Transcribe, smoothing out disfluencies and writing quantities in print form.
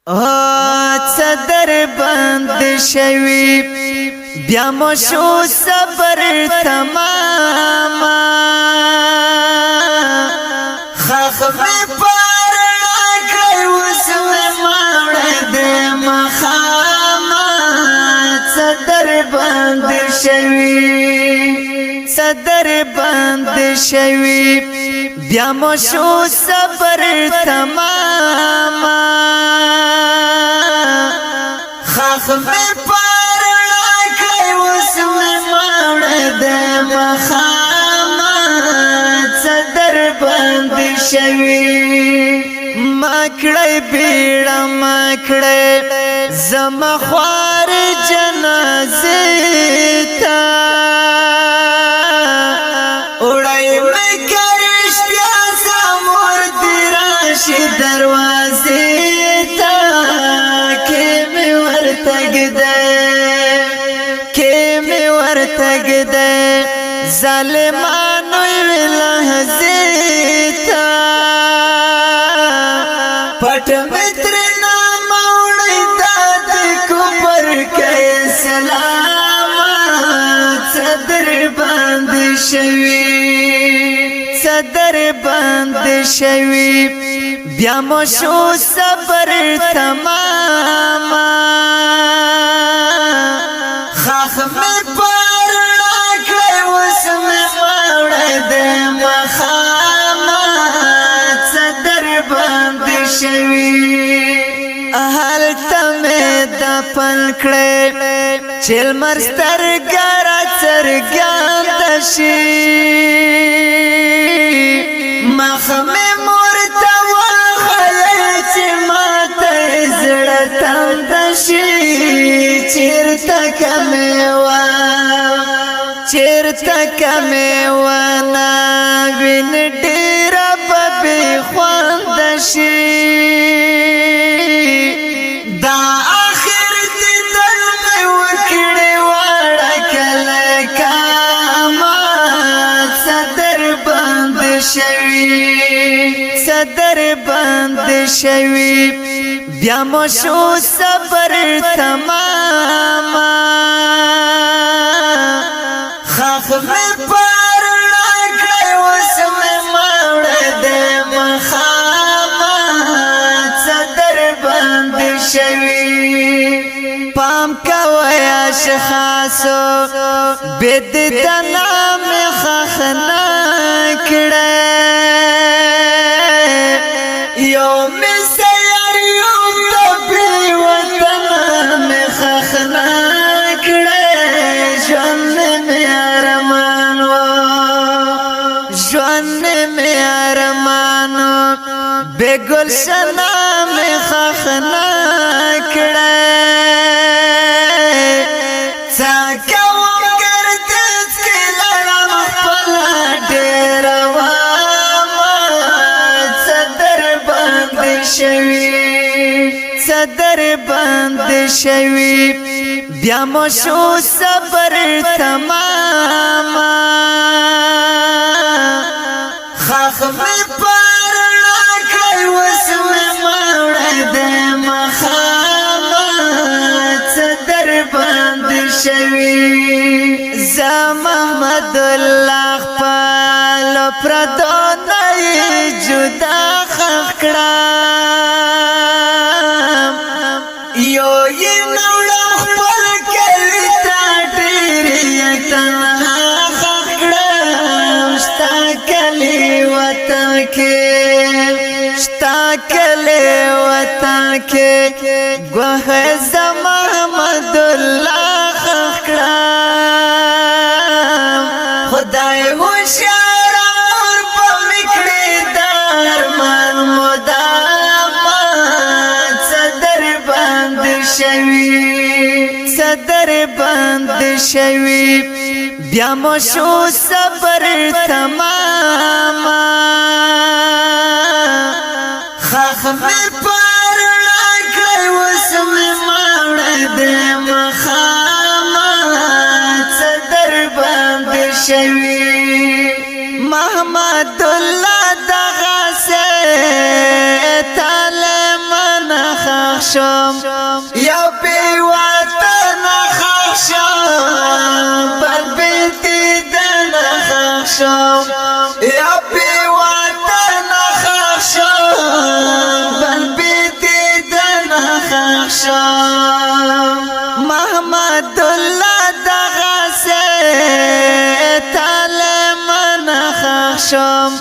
صدر بند شوی بیا مشو صبر تمام خخ می پارنا کئی وسوی مارد مخام صدر بند شوی بیا مشو صبر تمام خخ می پارنا کئی وسوی مارد مخام صدر بند شوی مکڑی بیڑا مکڑی زما خوار جنازی تا اڑائی میں کرشتیا سامور دیراشی دروازی تا کیمی ورتگ دے ظالمانوی لحظی تا پٹ متر نام اوڑی داد کبر کئی سلام صدر بند شوی بیا مشو صبر تمام خخ می پارنا کئی وسمی مارد مخام صدر بند شوی احل تمی دا پنکڑی چل مرستر گارا چرگان دشی مخمی مورتا وخیل چی ماتا ازڑتم دشی چیرتا کمیوانا وین ڈیرا ببی خواندشی دا آخر دی دل میں وکڑی وارا کلکاما صدر بند شوی بیا مشو صبر تمام خخ می پارنا کئی وسمی مارد مخام صدر بند شوی پام کوئی اشخاصو بید دنام خخ نکڑے یوم سیر یوم تبی وطن میں خخ نکڑے جون میں ارمانو بے گلشنا میں خخ نکڑے ساکاوم گردز کی لڑم پلا ڈیرواما صدر بند شوی بیا مشو صبر تمام خخ می پارنا کئی وسمی مارد مخام صدر بند شوی زا محمد اللہ پالو پردو نئی جدا خخڑا یو یہ نوڑا خپل کلی تا ڈیری تنہا خخڑا شتا کلی وطن کے گوہ محمد اللہ خخڑا خدای ہوشیار اور پمکڑی دار من مدام صدر بند شوی بیا مشو صبر تمام خخ می پارنا کئی وسمی مارد مخام صدر بند شوی محمد اللہ دغا سے خشم یا پی وطن خشم بل بیتی دن خشم یا پی وطن خشم بل بیتی دن خشم محمد الله دغه سے تعالی من خشم